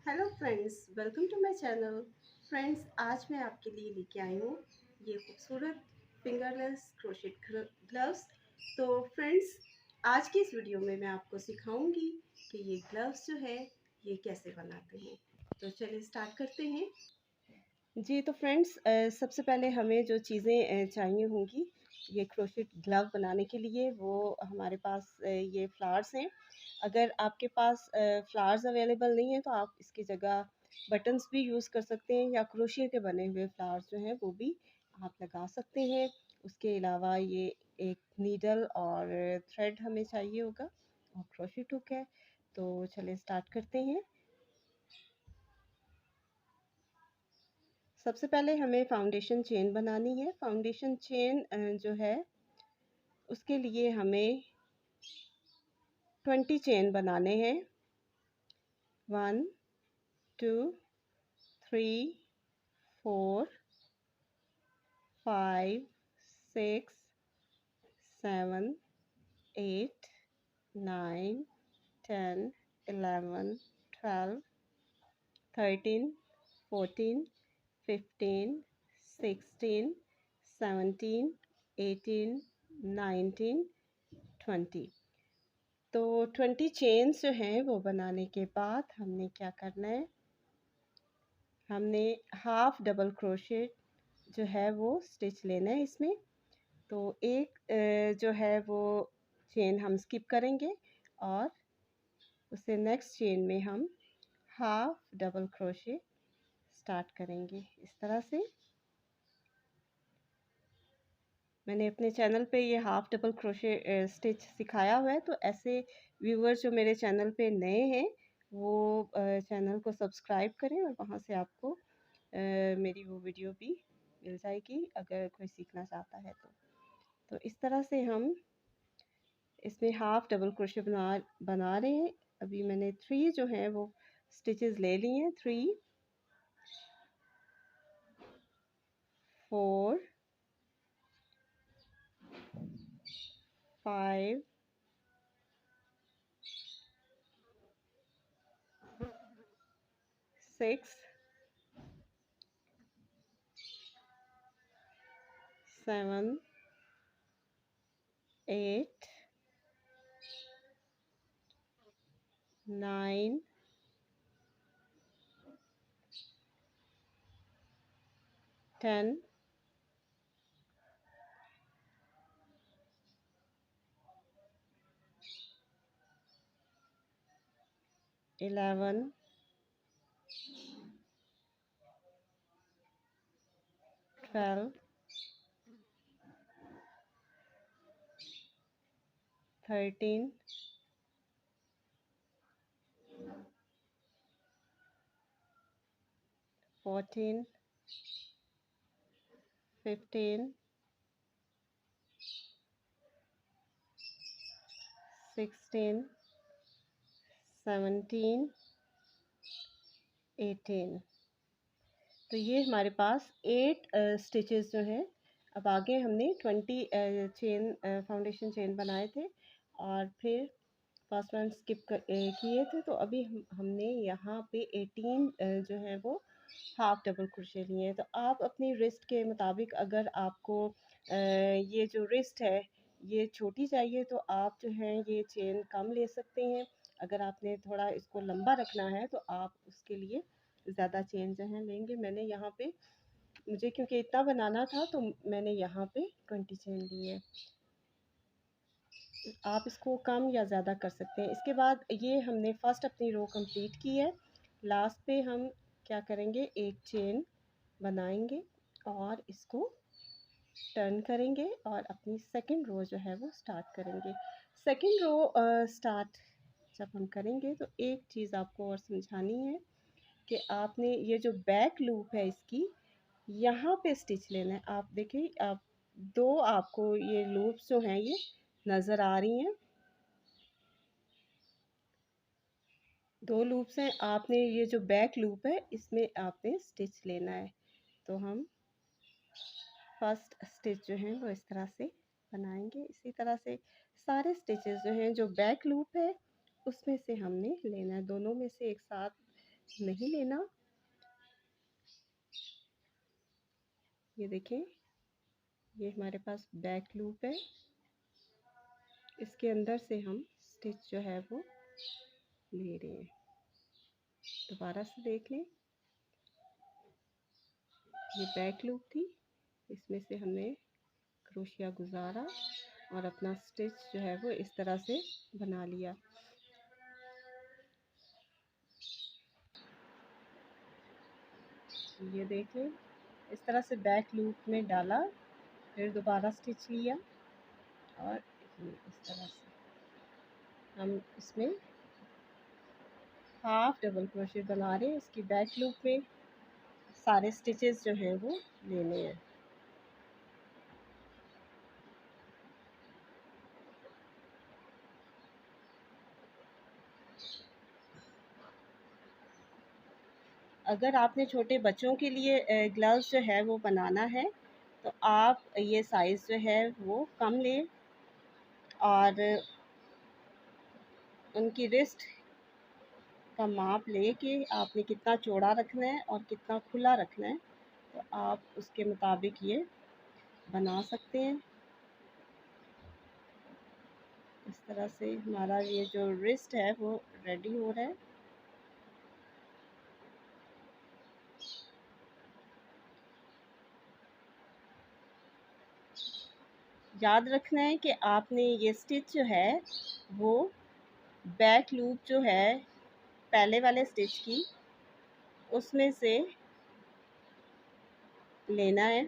Hello friends, welcome to my channel. Friends, आज मैं आपके लिए लेके आई हूँ ये खूबसूरत फिंगरलेस क्रोशेट ग्लव्स। तो फ्रेंड्स, आज की इस वीडियो में मैं आपको सिखाऊंगी कि ये ग्लव्स जो है ये कैसे बनाते हैं। तो चलिए स्टार्ट करते हैं। जी तो फ्रेंड्स, सबसे पहले हमें जो चीज़ें चाहिए होंगी ये क्रोशेट ग्लव बनाने के लिए, वो हमारे पास ये फ्लावर्स हैं। अगर आपके पास फ्लावर्स अवेलेबल नहीं है तो आप इसकी जगह बटन्स भी यूज़ कर सकते हैं, या क्रोशिया के बने हुए फ्लावर्स जो हैं वो भी आप लगा सकते हैं। उसके अलावा ये एक नीडल और थ्रेड हमें चाहिए होगा, और क्रोशेट हुक है। तो चलिए स्टार्ट करते हैं। सबसे पहले हमें फाउंडेशन चेन बनानी है। फाउंडेशन चेन जो है उसके लिए हमें 20 चेन बनाने हैं। 1 2 3 4 5 6 7 8 9 10 11 12 13 14 15 16 17 18 19 20। तो 20 चेन्स जो हैं वो बनाने के बाद हमने क्या करना है, हमने हाफ डबल क्रोशेट जो है वो स्टिच लेना है इसमें। तो एक जो है वो चेन हम स्किप करेंगे, और उससे नेक्स्ट चेन में हम हाफ डबल क्रोशेट स्टार्ट करेंगे इस तरह से। मैंने अपने चैनल पे ये हाफ डबल क्रोशे स्टिच सिखाया हुआ है, तो ऐसे व्यूवर्स जो मेरे चैनल पे नए हैं वो चैनल को सब्सक्राइब करें, और वहाँ से आपको मेरी वो वीडियो भी मिल जाएगी अगर कोई सीखना चाहता है तो इस तरह से हम इसमें हाफ डबल क्रोशे बना रहे हैं। अभी मैंने 3 जो हैं वो स्टिचेस ले लिए हैं। 3 4 5 6 7 8 9 10 11 12 13 14 15 16 17 18। तो ये हमारे पास 8 स्टिचेस जो हैं। अब आगे हमने 20 चेन फाउंडेशन चेन बनाए थे, और फिर फर्स्ट वन स्किप किए थे। तो अभी हमने यहाँ पे 18 जो है वो हाफ डबल क्रोशे लिए हैं। तो आप अपनी रिस्ट के मुताबिक, अगर आपको ये जो रिस्ट है ये छोटी चाहिए तो आप जो है ये चेन कम ले सकते हैं। अगर आपने थोड़ा इसको लंबा रखना है तो आप उसके लिए ज़्यादा चेन जो है लेंगे। मैंने यहाँ पे, मुझे क्योंकि इतना बनाना था तो मैंने यहाँ पे 20 चेन ली है। आप इसको कम या ज़्यादा कर सकते हैं। इसके बाद ये हमने फर्स्ट अपनी रो कंप्लीट की है। लास्ट पे हम क्या करेंगे, एक चेन बनाएंगे और इसको टर्न करेंगे, और अपनी सेकंड रो जो है वो स्टार्ट करेंगे। सेकंड रो स्टार्ट जब हम करेंगे तो एक चीज़ आपको और समझानी है कि आपने ये जो बैक लूप है इसकी यहाँ पे स्टिच लेना है। आप देखिए, आप दो आपको ये लूप्स जो हैं ये नज़र आ रही हैं, दो लूप्स हैं। आपने ये जो बैक लूप है इसमें आपने स्टिच लेना है। तो हम फर्स्ट स्टिच जो है वो इस तरह से बनाएंगे। इसी तरह से सारे स्टिचेस जो हैं जो बैक लूप है उसमें से हमने लेना है, दोनों में से एक साथ नहीं लेना। ये देखें, ये हमारे पास बैक लूप है, इसके अंदर से हम स्टिच जो है वो ले रहे हैं। दोबारा से देख लें, ये बैक लूप थी, इसमें से हमने क्रोशिया गुजारा और अपना स्टिच जो है वो इस तरह से बना लिया। ये देख लें, इस तरह से बैक लूप में डाला, फिर दोबारा स्टिच लिया और इस तरह से हम इसमें हाफ डबल क्रोशे बना रहे हैं। इसकी बैक लूप में सारे स्टिचेस जो हैं वो लेने हैं। अगर आपने छोटे बच्चों के लिए ग्लव्स जो है वो बनाना है तो आप ये साइज़ जो है वो कम लें और उनकी रिस्ट का माप लेके आपने कितना चौड़ा रखना है और कितना खुला रखना है तो आप उसके मुताबिक ये बना सकते हैं। इस तरह से हमारा ये जो रिस्ट है वो रेडी हो रहा है। याद रखना है कि आपने ये स्टिच जो है वो बैक लूप जो है पहले वाले स्टिच की उसमें से लेना है।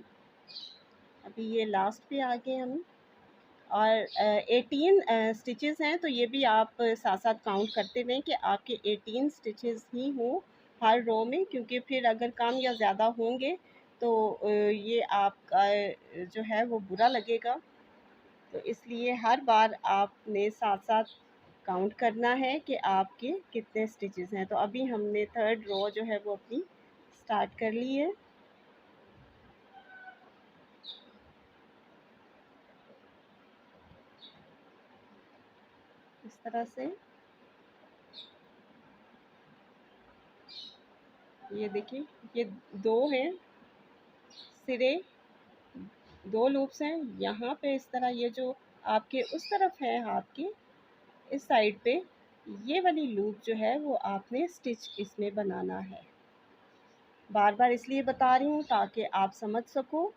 अभी ये लास्ट पे आ गए हम और 18 स्टिचेस हैं, तो ये भी आप साथ साथ काउंट करते रहें कि आपके 18 स्टिचेस ही हों हर रो में, क्योंकि फिर अगर कम या ज़्यादा होंगे तो ये आपका जो है वो बुरा लगेगा। तो इसलिए हर बार आपने साथ साथ काउंट करना है कि आपके कितने स्टिचेस हैं। तो अभी हमने थर्ड रो जो है वो अपनी स्टार्ट कर ली है। इस तरह से ये देखिए, ये दो हैं सिरे, दो लूप्स हैं यहाँ पे। इस तरह ये जो आपके उस तरफ है हाथ के इस साइड पे, ये वाली लूप जो है वो आपने स्टिच इसमें बनाना है। बार बार इसलिए बता रही हूँ ताकि आप समझ सको।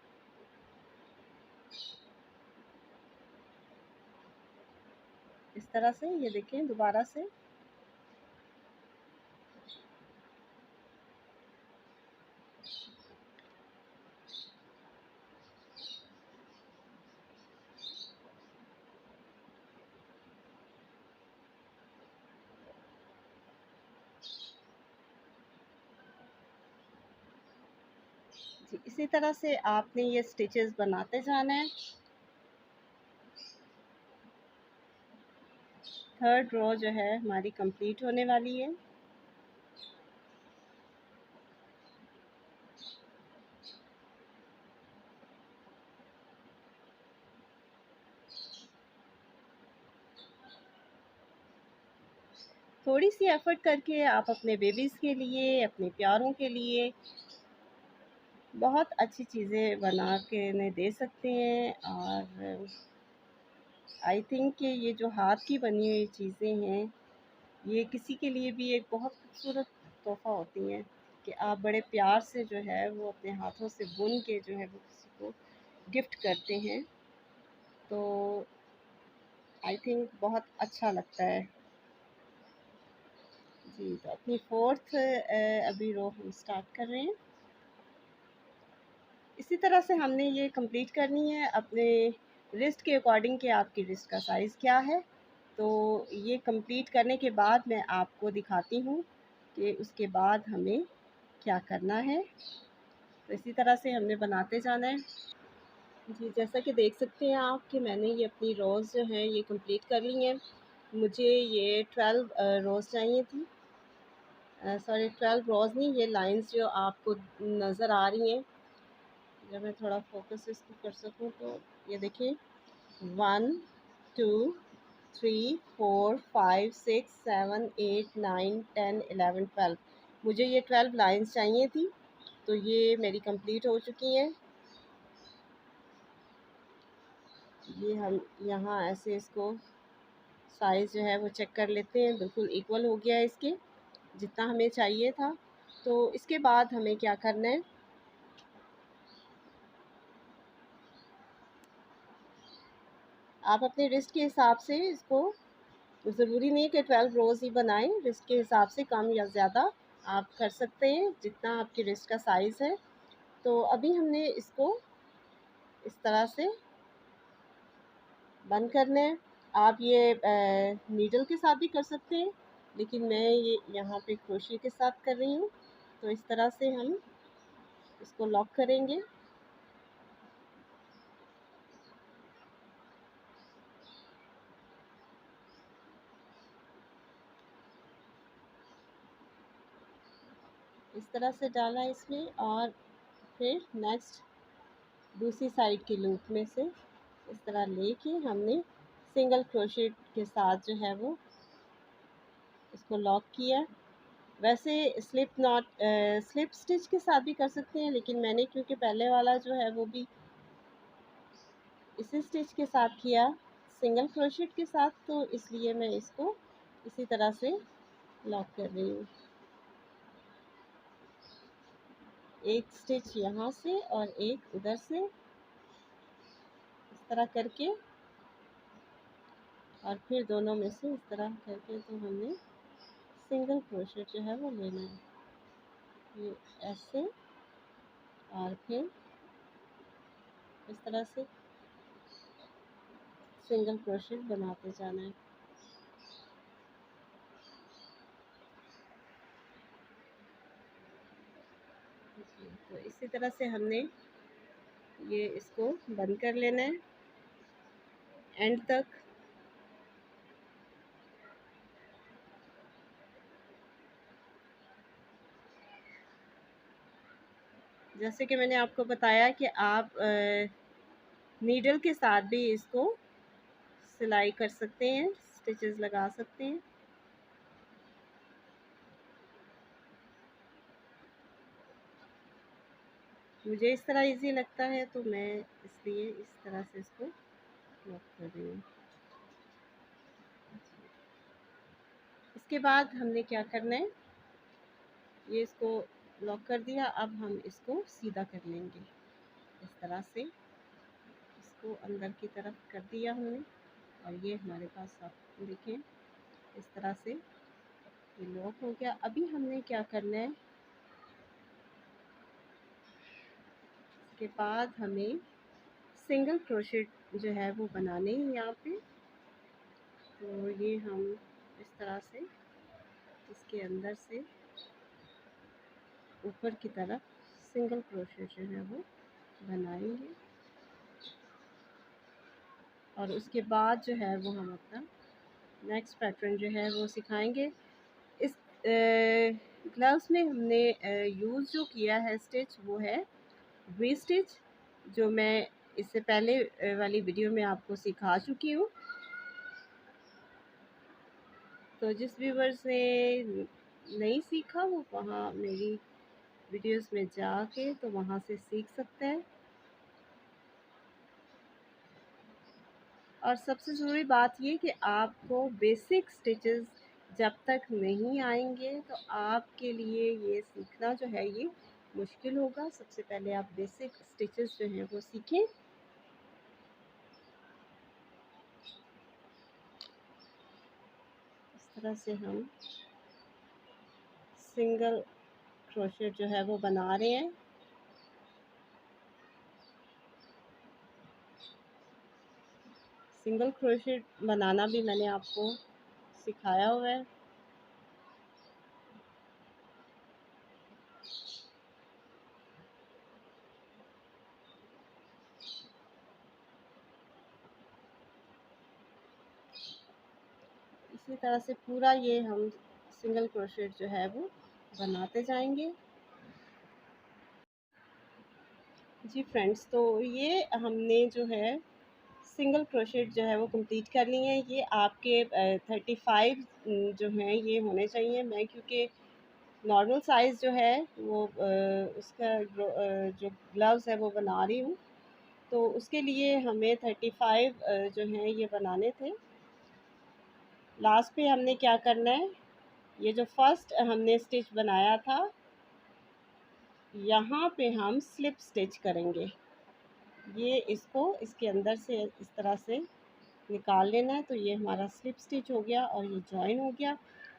इस तरह से ये देखें दोबारा से। जी, इसी तरह से आपने ये स्टिचेस बनाते जाना है। थर्ड रो जो है हमारी कंप्लीट होने वाली है। थोड़ी सी एफर्ट करके आप अपने बेबीज़ के लिए, अपने प्यारों के लिए बहुत अच्छी चीज़ें बना के इन्हें दे सकते हैं। और आई थिंक कि ये जो हाथ की बनी हुई चीज़ें हैं ये किसी के लिए भी एक बहुत खूबसूरत तोहफ़ा होती हैं कि आप बड़े प्यार से जो है वो अपने हाथों से बुन के जो है वो किसी को गिफ्ट करते हैं, तो आई थिंक बहुत अच्छा लगता है। जी, तो अपनी फोर्थ अभी रो हम स्टार्ट कर रहे हैं। इसी तरह से हमने ये कंप्लीट करनी है अपने रिस्ट के अकॉर्डिंग कि आपकी रिस्ट का साइज़ क्या है। तो ये कंप्लीट करने के बाद मैं आपको दिखाती हूँ कि उसके बाद हमें क्या करना है। तो इसी तरह से हमने बनाते जाना है। जी, जैसा कि देख सकते हैं आप कि मैंने ये अपनी रोज़ जो हैं ये कंप्लीट कर ली हैं। मुझे ये 12 रोज़ चाहिए थी, सॉरी 12 रोज़ नहीं, ये लाइंस जो आपको नज़र आ रही हैं, जब मैं थोड़ा फोकस इसको कर सकूं तो ये देखिए 1 2 3 4 5 6 7 8 9 10 11 12, मुझे ये 12 लाइंस चाहिए थी, तो ये मेरी कंप्लीट हो चुकी हैं। ये हम यहाँ ऐसे इसको साइज़ जो है वो चेक कर लेते हैं, बिल्कुल इक्वल हो गया है इसके, जितना हमें चाहिए था। तो इसके बाद हमें क्या करना है, आप अपने रिस्ट के हिसाब से इसको, ज़रूरी नहीं कि 12 रोज़ ही बनाएं, रिस्ट के हिसाब से कम या ज़्यादा आप कर सकते हैं, जितना आपकी रिस्ट का साइज़ है। तो अभी हमने इसको इस तरह से बंद करना है। आप ये नीडल के साथ भी कर सकते हैं, लेकिन मैं ये यहाँ पे क्रोशिया के साथ कर रही हूँ। तो इस तरह से हम इसको लॉक करेंगे। इस तरह से डाला इसमें, और फिर नेक्स्ट दूसरी साइड के लूप में से इस तरह लेके हमने सिंगल क्रोशेट के साथ जो है वो इसको लॉक किया। वैसे स्लिप स्टिच के साथ भी कर सकते हैं, लेकिन मैंने क्योंकि पहले वाला जो है वो भी इसी स्टिच के साथ किया, सिंगल क्रोशेट के साथ, तो इसलिए मैं इसको इसी तरह से लॉक कर रही हूँ। एक स्टिच यहाँ से और एक उधर से इस तरह करके, और फिर दोनों में से इस तरह करके तो हमने सिंगल क्रोशेट जो है वो लेना है, ये ऐसे, और फिर इस तरह से सिंगल क्रोशेट बनाते जाना है। तो इसी तरह से हमने ये इसको बंद कर लेना है एंड तक। जैसे कि मैंने आपको बताया कि आप नीडल के साथ भी इसको सिलाई कर सकते हैं, स्टिचेस लगा सकते हैं। मुझे इस तरह इजी लगता है, तो मैं इसलिए इस तरह से इसको लॉक कर रही हूँ। इसके बाद हमने क्या करना है, ये इसको लॉक कर दिया, अब हम इसको सीधा कर लेंगे। इस तरह से इसको अंदर की तरफ कर दिया हमने, और ये हमारे पास, आप देखें इस तरह से ये लॉक हो गया। अभी हमने क्या करना है, इसके बाद हमें सिंगल क्रोशेट जो है वो बनाने हैं यहाँ पे। तो ये हम इस तरह से इसके अंदर से ऊपर की तरफ सिंगल क्रोशेट जो है वो बनाएंगे, और उसके बाद जो है वो हम अपना नेक्स्ट पैटर्न जो है वो सिखाएंगे। इस ग्लव्स में हमने यूज़ जो किया है स्टिच, वो है वी स्टिच, जो मैं इससे पहले वाली वीडियो में आपको सिखा चुकी हूँ। तो जिस व्यूवर्स ने नहीं सीखा, वो वहाँ मेरी वीडियोस में जाके तो वहाँ से सीख सकते हैं। और सबसे ज़रूरी बात ये कि आपको बेसिक स्टिचेस जब तक नहीं आएंगे, तो आपके लिए ये सीखना जो है ये मुश्किल होगा। सबसे पहले आप बेसिक स्टिचेस जो हैं वो सीखें। इस तरह से हम सिंगल क्रोशेट जो है वो बना रहे हैं। सिंगल क्रोशेट बनाना भी मैंने आपको सिखाया हुआ है। इसी तरह से पूरा ये हम सिंगल क्रोशेट जो है वो बनाते जाएंगे। जी फ्रेंड्स, तो ये हमने जो है सिंगल क्रोशेट जो है वो कंप्लीट कर ली है। ये आपके 35 जो हैं ये होने चाहिए। मैं क्योंकि नॉर्मल साइज़ जो है वो उसका जो ग्लव्स है वो बना रही हूँ। तो उसके लिए हमें 35 जो हैं ये बनाने थे। लास्ट पे हमने क्या करना है, ये जो फर्स्ट हमने स्टिच बनाया था यहाँ पे हम स्लिप स्टिच करेंगे। ये इसको इसके अंदर से इस तरह से निकाल लेना है। तो ये हमारा स्लिप स्टिच हो गया और ये जॉइन हो गया।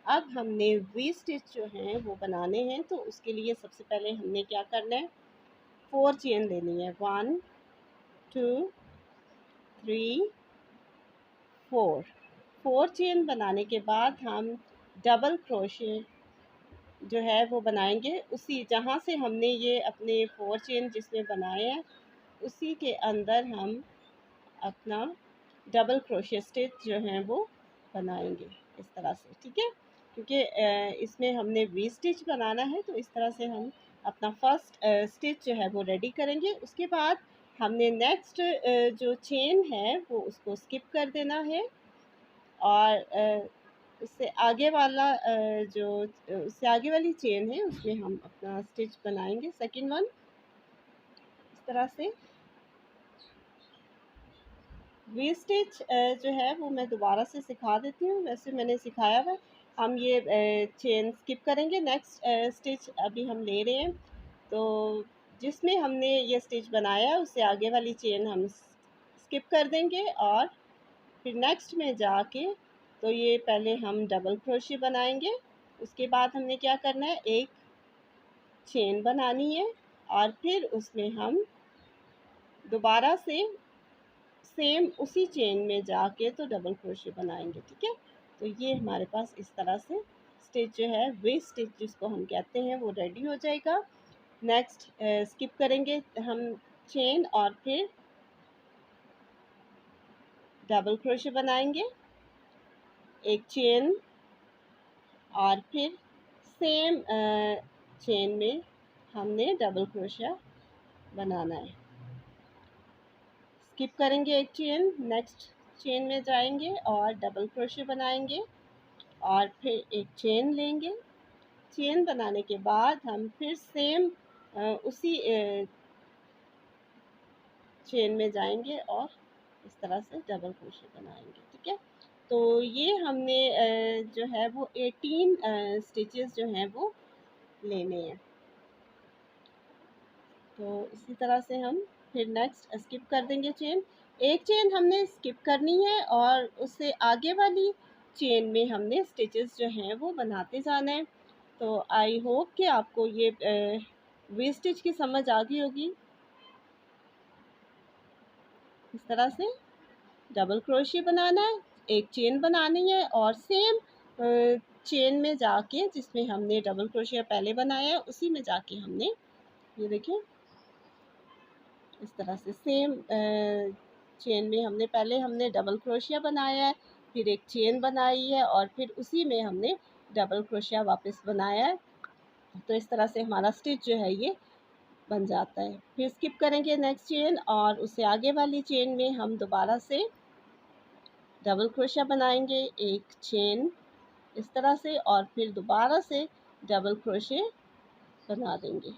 अब हमने वी स्टिच जो हैं वो बनाने हैं। तो उसके लिए सबसे पहले हमने क्या करना है, 4 चेन लेनी है। 1 2 3 4। 4 चेन बनाने के बाद हम डबल क्रोशे जो है वो बनाएंगे। उसी जहाँ से हमने ये अपने 4 चेन जिसमें बनाए हैं उसी के अंदर हम अपना डबल क्रोशे स्टिच जो है वो बनाएंगे इस तरह से, ठीक है। क्योंकि इसमें हमने वी स्टिच बनाना है तो इस तरह से हम अपना फर्स्ट स्टिच जो है वो रेडी करेंगे। उसके बाद हमने नेक्स्ट जो चेन है वो उसको स्किप कर देना है और उससे आगे वाला जो उससे आगे वाली चेन है उसमें हम अपना स्टिच बनाएंगे सेकंड वन इस तरह से। वी स्टिच जो है वो मैं दोबारा से सिखा देती हूँ, वैसे मैंने सिखाया हुआ। हम ये चेन स्किप करेंगे, नेक्स्ट स्टिच अभी हम ले रहे हैं। तो जिसमें हमने ये स्टिच बनाया है उससे आगे वाली चेन हम स्किप कर देंगे और फिर नेक्स्ट में जाके तो ये पहले हम डबल क्रोशे बनाएंगे। उसके बाद हमने क्या करना है, एक चेन बनानी है और फिर उसमें हम दोबारा से सेम उसी चेन में जाके तो डबल क्रोशे बनाएंगे, ठीक है। तो ये हमारे पास इस तरह से स्टिच जो है वे स्टिच जिसको हम कहते हैं वो रेडी हो जाएगा। नेक्स्ट स्किप करेंगे हम चेन और फिर डबल क्रोशे बनाएंगे, एक चेन और फिर सेम चेन में हमने डबल क्रोशिया बनाना है। स्किप करेंगे एक चेन, नेक्स्ट चेन में जाएंगे और डबल क्रोशिया बनाएंगे और फिर एक चेन लेंगे। चेन बनाने के बाद हम फिर सेम उसी चेन में जाएंगे और इस तरह से डबल क्रोशिया बनाएंगे, ठीक है। तो ये हमने जो है वो 18 स्टिचेस जो हैं वो लेने हैं। तो इसी तरह से हम फिर नेक्स्ट स्किप कर देंगे चेन। एक चेन हमने स्किप करनी है और उससे आगे वाली चेन में हमने स्टिचेस जो हैं वो बनाते जाना है। तो आई होप कि आपको ये वी स्टिच की समझ आ गई होगी। इस तरह से डबल क्रोशिया बनाना है, एक चेन बनानी है और सेम चेन में जाके जिसमें हमने डबल क्रोशिया पहले बनाया है उसी में जाके हमने ये देखिए इस तरह से सेम चेन में हमने डबल क्रोशिया बनाया है, फिर एक चेन बनाई है और फिर उसी में हमने डबल क्रोशिया वापस बनाया है। तो इस तरह से हमारा स्टिच जो है ये बन जाता है। फिर स्किप करेंगे नेक्स्ट चेन और उससे आगे वाली चेन में हम दोबारा से डबल क्रोशिया बनाएंगे, एक चेन इस तरह से और फिर दोबारा से डबल क्रोशिया बना देंगे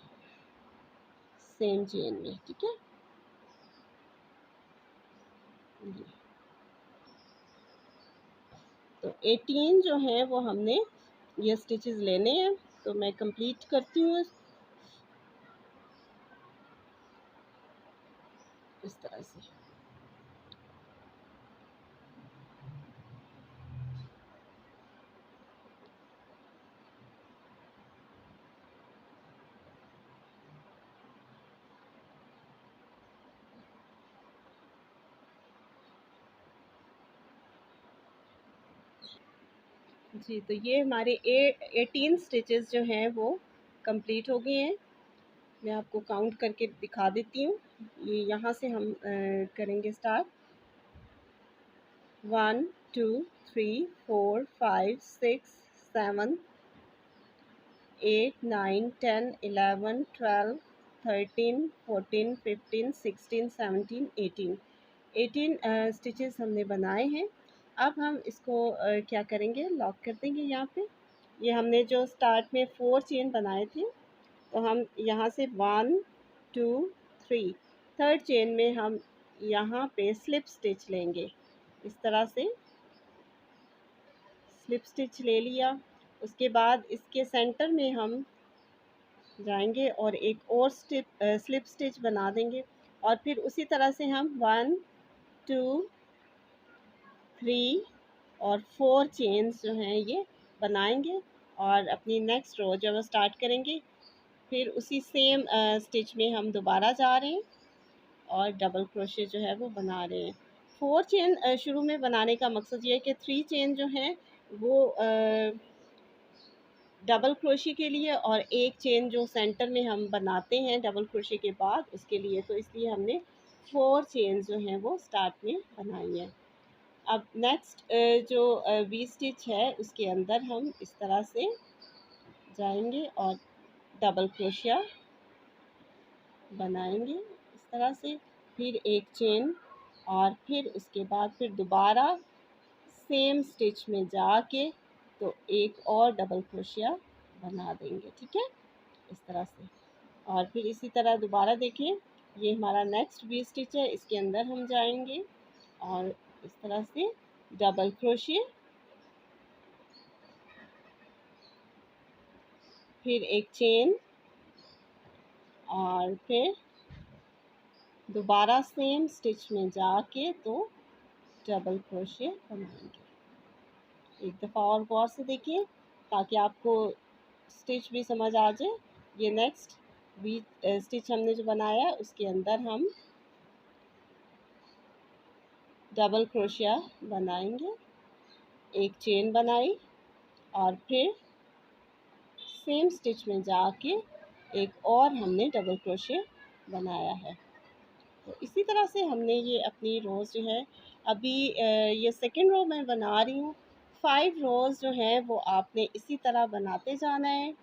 सेम चेन में, ठीक है। तो 18 जो है वो हमने ये स्टिचेस लेने हैं। तो मैं कंप्लीट करती हूँ इस तरह से। जी, तो ये हमारे 18 स्टिचेस जो हैं वो कंप्लीट हो गए हैं। मैं आपको काउंट करके दिखा देती हूँ। ये यहाँ से हम करेंगे स्टार्ट। 1 2 3 4 5 6 7 8 9 10 11 12 13 14 15 16 17 18 स्टिचेस हमने बनाए हैं। अब हम इसको क्या करेंगे, लॉक कर देंगे यहाँ पे। ये हमने जो स्टार्ट में 4 चेन बनाए थे, तो हम यहाँ से 1 2 3 थर्ड चेन में हम यहाँ पे स्लिप स्टिच लेंगे। इस तरह से स्लिप स्टिच ले लिया। उसके बाद इसके सेंटर में हम जाएंगे और एक और स्लिप स्टिच बना देंगे, और फिर उसी तरह से हम 1 2 3 और 4 चेन्स जो हैं ये बनाएंगे, और अपनी नेक्स्ट रो जब स्टार्ट करेंगे फिर उसी सेम स्टिच में हम दोबारा जा रहे हैं और डबल क्रोशे जो है वो बना रहे हैं। 4 चेन शुरू में बनाने का मकसद ये है कि 3 चेन जो हैं वो डबल क्रोशे के लिए, और एक चेन जो सेंटर में हम बनाते हैं डबल क्रोशे के बाद उसके लिए, तो इसलिए हमने 4 चेन जो हैं वो स्टार्ट में बनाई है। अब नेक्स्ट जो वी स्टिच है उसके अंदर हम इस तरह से जाएंगे और डबल क्रोशिया बनाएंगे इस तरह से, फिर एक चेन, और फिर उसके बाद फिर दोबारा सेम स्टिच में जाके तो एक और डबल क्रोशिया बना देंगे। ठीक है, इस तरह से। और फिर इसी तरह दोबारा देखें, ये हमारा नेक्स्ट वी स्टिच है, इसके अंदर हम जाएंगे और इस तरह से डबल क्रोशिया, फिर एक चेन, और फिर दोबारा सेम स्टिच में जाके तो डबल क्रोशिया बनाएंगे। एक दफ़ा और गौर से देखिए ताकि आपको स्टिच भी समझ आ जाए। ये नेक्स्ट वी स्टिच हमने जो बनाया है उसके अंदर हम डबल क्रोशिया बनाएंगे, एक चेन बनाई, और फिर सेम स्टिच में जाके एक और हमने डबल क्रोशिया बनाया है। तो इसी तरह से हमने ये अपनी रोज़ जो है अभी ये सेकेंड रो मैं बना रही हूँ। 5 रोज़ जो हैं वो आपने इसी तरह बनाते जाना है,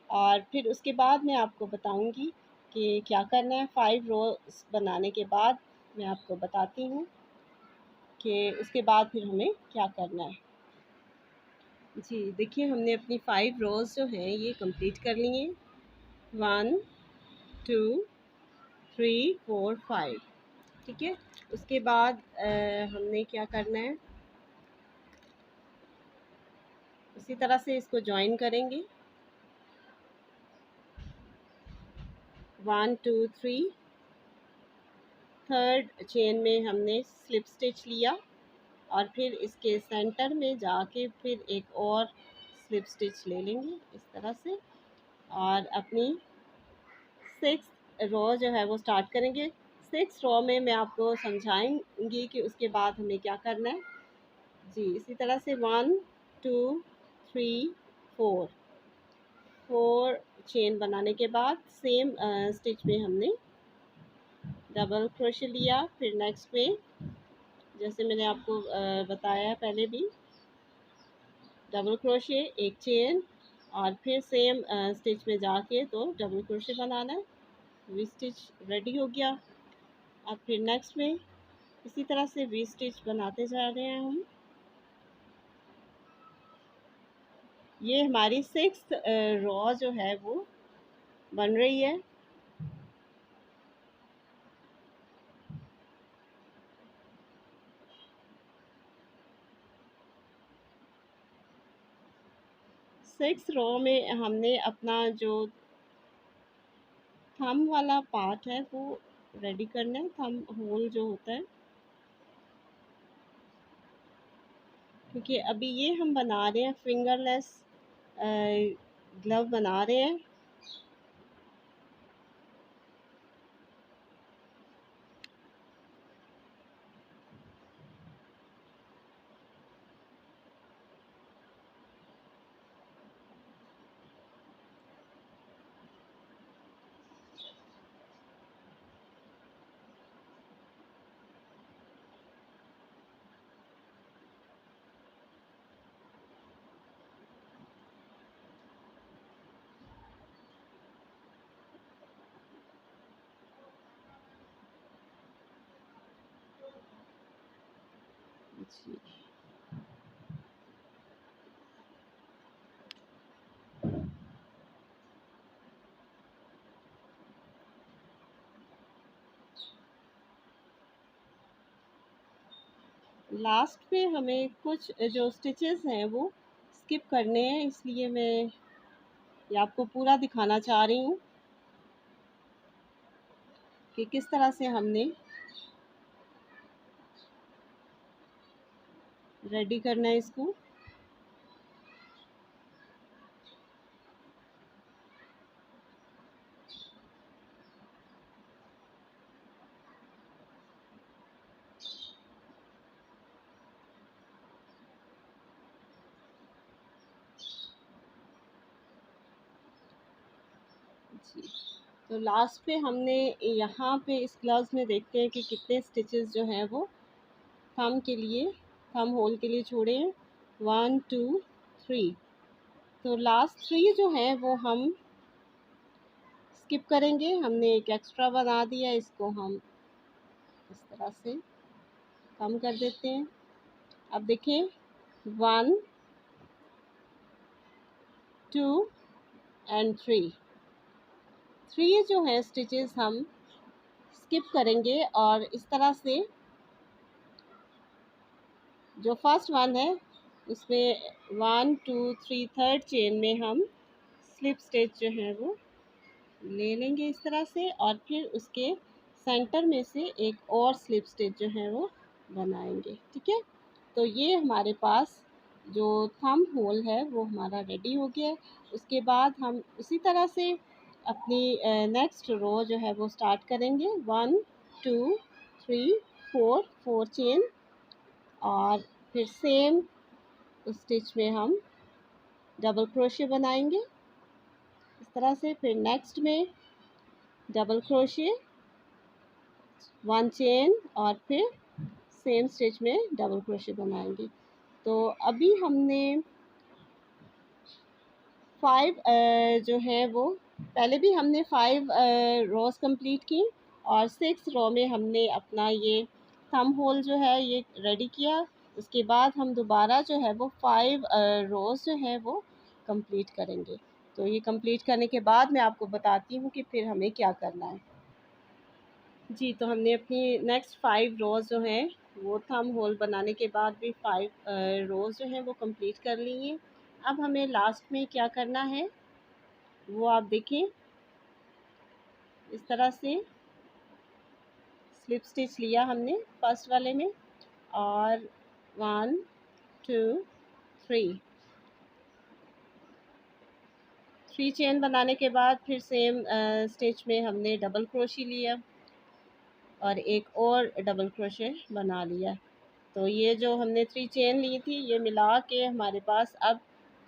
और फिर उसके बाद मैं आपको बताऊंगी कि क्या करना है। 5 रोज़ बनाने के बाद मैं आपको बताती हूँ कि उसके बाद फिर हमें क्या करना है। जी देखिए, हमने अपनी 5 रोज़ जो हैं ये कंप्लीट कर ली हैं। 1 2 3 4 5। ठीक है, उसके बाद हमने क्या करना है, उसी तरह से इसको ज्वाइन करेंगे। 1 2 3 थर्ड चेन में हमने स्लिप स्टिच लिया, और फिर इसके सेंटर में जाके फिर एक और स्लिप स्टिच ले लेंगे इस तरह से, और अपनी 6 रो जो है वो स्टार्ट करेंगे। 6 रो में मैं आपको समझाएंगी कि उसके बाद हमें क्या करना है। जी इसी तरह से 1 2 3 4 चेन बनाने के बाद सेम स्टिच में हमने डबल क्रोशे लिया। फिर नेक्स्ट में जैसे मैंने आपको बताया पहले भी, डबल क्रोशे, एक चेन, और फिर सेम स्टिच में जाके तो डबल क्रोशे बनाना है। वी स्टिच रेडी हो गया। अब फिर नेक्स्ट में इसी तरह से वी स्टिच बनाते जा रहे हैं हम। ये हमारी 6th रो जो है वो बन रही है। सिक्स रो में हमने अपना जो थंब वाला पार्ट है वो रेडी करना है, थंब होल जो होता है, क्योंकि अभी ये हम बना रहे हैं फिंगरलेस ग्लव बना रहे हैं। जी लास्ट पे हमें कुछ जो स्टिचेस हैं वो स्किप करने हैं, इसलिए मैं ये आपको पूरा दिखाना चाह रही हूँ कि किस तरह से हमने रेडी करना है इसको। जी, तो लास्ट पे हमने यहाँ पे इस ग्लव्स में देखते हैं कि कितने स्टिचेस जो हैं वो थंब के लिए, थंब होल के लिए छोड़े हैं। 1 2 3। तो लास्ट 3 जो हैं वो हम स्किप करेंगे। हमने एक एक्स्ट्रा बना दिया, इसको हम इस तरह से कम कर देते हैं। अब देखिए 1 2 एंड 3 जो है स्टिचेस हम स्किप करेंगे, और इस तरह से जो फर्स्ट वन है उसमें 1 2 3 थर्ड चेन में हम स्लिप स्टिच जो है वो ले लेंगे इस तरह से, और फिर उसके सेंटर में से एक और स्लिप स्टिच जो है वो बनाएंगे। ठीक है, तो ये हमारे पास जो थंब होल है वो हमारा रेडी हो गया है। उसके बाद हम उसी तरह से अपनी नेक्स्ट रो जो है वो स्टार्ट करेंगे। 1 2 3 4 4 चेन, और फिर सेम स्टिच में हम डबल क्रोशे बनाएंगे इस तरह से। फिर नेक्स्ट में डबल क्रोशे, 1 चेन, और फिर सेम स्टिच में डबल क्रोशे बनाएंगे। तो अभी हमने 5 जो है वो पहले भी हमने 5 रोज़ कंप्लीट की, और 6 रो में हमने अपना ये थंब होल जो है ये रेडी किया। उसके बाद हम दोबारा जो है वो 5 रोज़ जो है वो कंप्लीट करेंगे। तो ये कंप्लीट करने के बाद मैं आपको बताती हूँ कि फिर हमें क्या करना है। जी, तो हमने अपनी नेक्स्ट 5 रोज़ जो हैं वो थंब होल बनाने के बाद भी 5 रोज़ जो हैं वो कंप्लीट कर ली हैं। अब हमें लास्ट में क्या करना है वो आप देखें। इस तरह से स्लिप स्टिच लिया हमने फर्स्ट वाले में, और 1 2 3 चेन बनाने के बाद फिर सेम स्टिच में हमने डबल क्रोशे लिया और एक और डबल क्रोशे बना लिया। तो ये जो हमने 3 चेन ली थी ये मिला के हमारे पास अब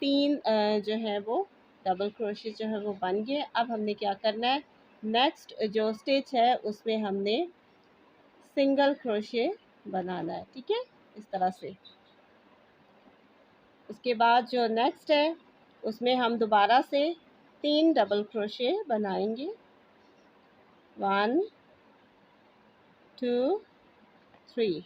3 जो है वो डबल क्रोशे जो है वो बन गए। अब हमने क्या करना है, नेक्स्ट जो स्टिच है उसमें हमने सिंगल क्रोशे बनाना है। ठीक है, इस तरह से। उसके बाद जो नेक्स्ट है उसमें हम दोबारा से 3 डबल क्रोशे बनाएंगे। 1 2 3।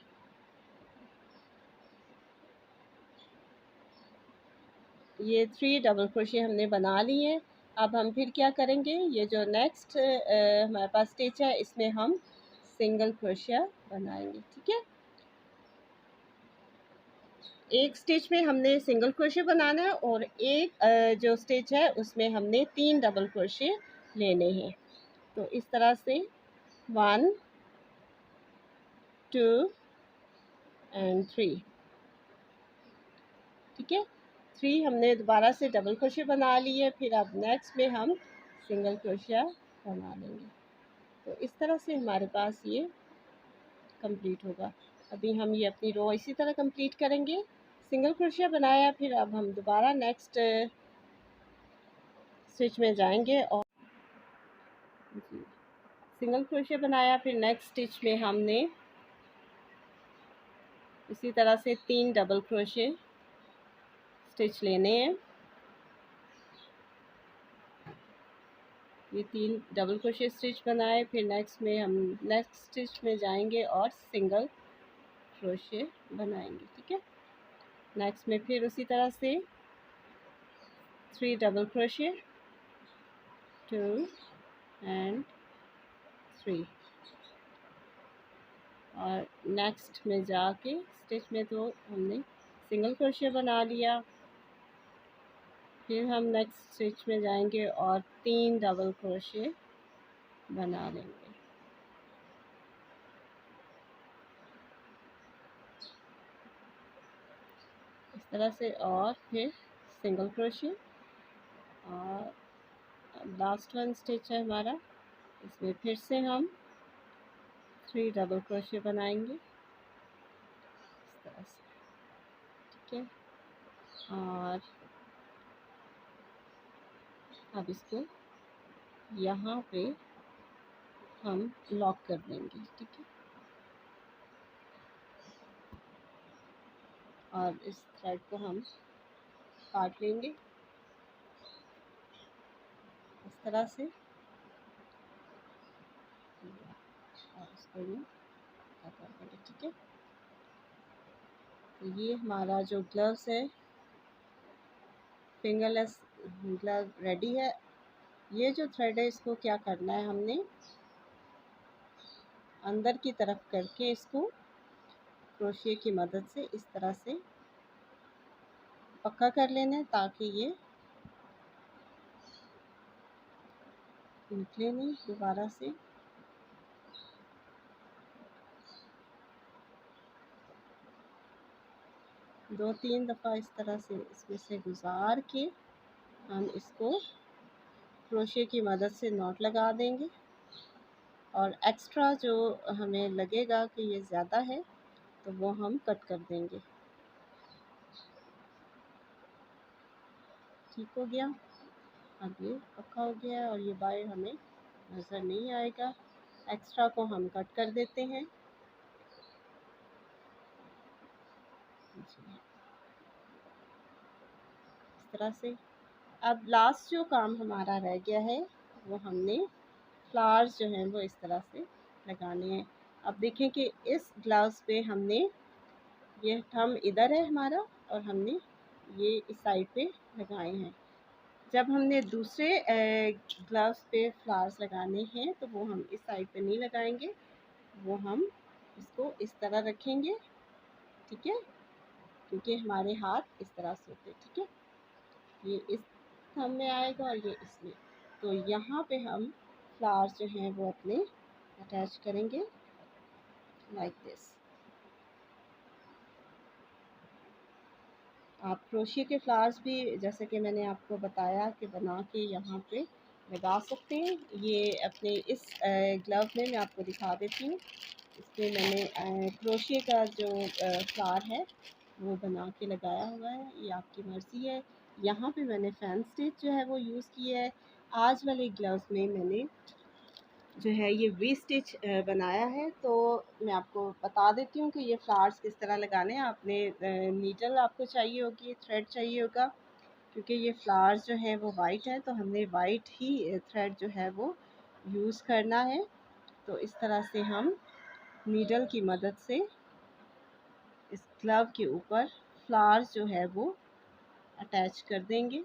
ये 3 डबल क्रोशे हमने बना लिए हैं। अब हम फिर क्या करेंगे, ये जो नेक्स्ट हमारे पास स्टिच है इसमें हम सिंगल क्रोशिया बनाएंगे। ठीक है, एक स्टिच में हमने सिंगल क्रोशे बनाना है, और एक जो स्टिच है उसमें हमने 3 डबल क्रोशे लेने हैं। तो इस तरह से 1 2 एंड 3। ठीक है, 3 हमने दोबारा से डबल क्रोशे बना लिए, फिर अब नेक्स्ट में हम सिंगल क्रोशिया बना लेंगे। तो इस तरह से हमारे पास ये कंप्लीट होगा। अभी हम ये अपनी रो इसी तरह कंप्लीट करेंगे। सिंगल क्रोशिया बनाया, फिर अब हम दोबारा नेक्स्ट स्टिच में जाएंगे, और जी सिंगल क्रोशिया बनाया, फिर नेक्स्ट स्टिच में हमने इसी तरह से 3 डबल क्रोशे स्टिच लेने हैं। ये 3 डबल क्रोशे स्टिच बनाए, फिर नेक्स्ट में हम नेक्स्ट स्टिच में जाएंगे और सिंगल क्रोशे बनाएंगे। ठीक है, नेक्स्ट में फिर उसी तरह से 3 डबल क्रोशे, 2 एंड 3। और नेक्स्ट में जाके स्टिच में तो हमने सिंगल क्रोशिया बना लिया। फिर हम नेक्स्ट स्टिच में जाएंगे और 3 डबल क्रोशिया बना लेंगे। इस तरह से, और फिर सिंगल क्रोशिया, और लास्ट वन स्टिच है हमारा, इसमें फिर से हम 3 डबल क्रोशिया बनाएंगे इस तरह से, ठीक है। और अब इसको यहाँ पे हम लॉक कर देंगे, ठीक है। और इस थ्रेड को हम काट लेंगे इस तरह से, और इसको यूँ कर देंगे, ठीक है। तो ये हमारा जो ग्लव्स है, फिंगरलेस ग्लव रेडी है। ये जो थ्रेड है इसको क्या करना है, हमने अंदर की तरफ करके इसको क्रोशिया की मदद से इस तरह से पक्का कर लेना है, ताकि ये निकले नहीं दोबारा से। दो तीन दफ़ा इस तरह से इसमें से गुजार के हम इसको क्रोशिया की मदद से नॉट लगा देंगे। और एक्स्ट्रा जो हमें लगेगा कि ये ज़्यादा है तो वो हम कट कर देंगे। ठीक हो गया, अब ये पक्का हो गया और ये बाहर हमें नज़र नहीं आएगा। एक्स्ट्रा को हम कट कर देते हैं। इस तरह से अब लास्ट जो काम हमारा रह गया है, वो हमने फ्लावर्स जो हैं वो इस तरह से लगाने हैं। अब देखें कि इस ग्लव्स पे हमने ये थंब इधर है हमारा, और हमने ये इस साइड पे लगाए हैं। जब हमने दूसरे ग्लव्स पे फ्लावर्स लगाने हैं तो वो हम इस साइड पे नहीं लगाएंगे, वो हम इसको इस तरह रखेंगे, ठीक है, क्योंकि हमारे हाथ इस तरह से होते हैं, ठीक है। ये इस थंब में आएगा और ये इसमें, तो यहाँ पे हम फ्लावर्स जो हैं वो अपने अटैच करेंगे लाइक दिस। आप क्रोशिया के फ्लावर्स भी, जैसे कि मैंने आपको बताया, कि बना के यहाँ पे लगा सकते हैं। ये अपने इस ग्लव में मैं आपको दिखा देती हूँ। इसमें मैंने क्रोशिया का जो फ्लावर है वो बना के लगाया हुआ है, ये आपकी मर्ज़ी है। यहाँ पे मैंने फैन स्टिच जो है वो यूज़ किया है। आज वाले ग्लव्स में मैंने जो है ये वी स्टिच बनाया है। तो मैं आपको बता देती हूँ कि ये फ्लावर्स किस तरह लगाने हैं। आपने नीडल आपको चाहिए होगी, थ्रेड चाहिए होगा, क्योंकि ये फ्लावर्स जो है वो वाइट है तो हमने वाइट ही थ्रेड जो है वो यूज़ करना है। तो इस तरह से हम नीडल की मदद से इस ग्लव के ऊपर फ्लावर्स जो है वो अटैच कर देंगे।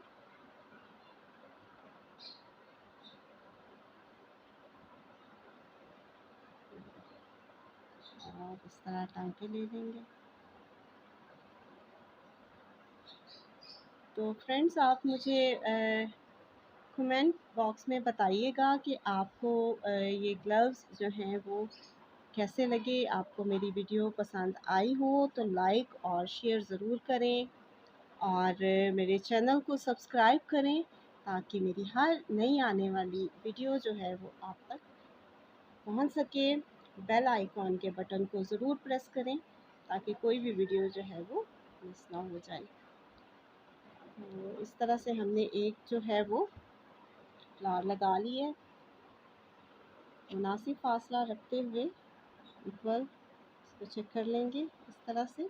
और इस तरह टांके ले लेंगे। तो फ्रेंड्स, आप मुझे कमेंट बॉक्स में बताइएगा कि आपको ये ग्लव्स जो हैं वो कैसे लगे। आपको मेरी वीडियो पसंद आई हो तो लाइक और शेयर ज़रूर करें, और मेरे चैनल को सब्सक्राइब करें, ताकि मेरी हर नई आने वाली वीडियो जो है वो आप तक पहुंच सके। बेल आइकॉन के बटन को ज़रूर प्रेस करें, ताकि कोई भी वीडियो जो है वो मिस ना हो जाए। तो इस तरह से हमने एक जो है वो फ्लावर लगा ली है। मुनासिब फासला रखते हुए इक्वल इसको चेक कर लेंगे इस तरह से।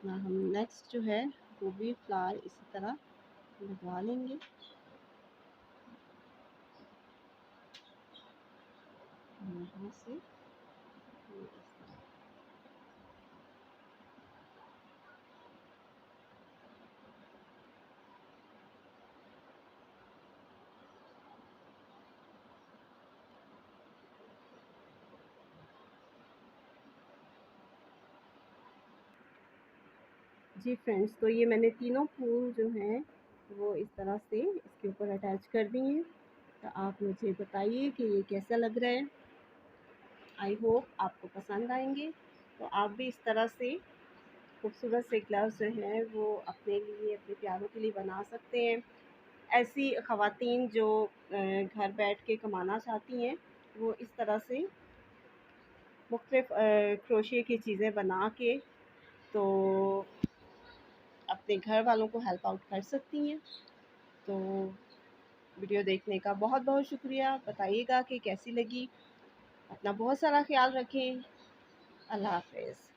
ना हम नेक्स्ट जो है वो भी फ्लावर इसी तरह लगवा लेंगे। यहाँ से जी फ्रेंड्स, तो ये मैंने तीनों फूल जो हैं वो इस तरह से इसके ऊपर अटैच कर दिए हैं। तो आप मुझे बताइए कि ये कैसा लग रहा है। आई होप आपको पसंद आएंगे। तो आप भी इस तरह से खूबसूरत से ग्लव्स जो हैं वो अपने लिए, अपने प्यारों के लिए बना सकते हैं। ऐसी ख़वातीन जो घर बैठ के कमाना चाहती हैं, वो इस तरह से मुख्तलिफ़ क्रोशिया की चीज़ें बना के तो अपने घर वालों को हेल्प आउट कर सकती हैं। तो वीडियो देखने का बहुत बहुत शुक्रिया। बताइएगा कि कैसी लगी। अपना बहुत सारा ख्याल रखें। अल्लाह हाफ़िज़।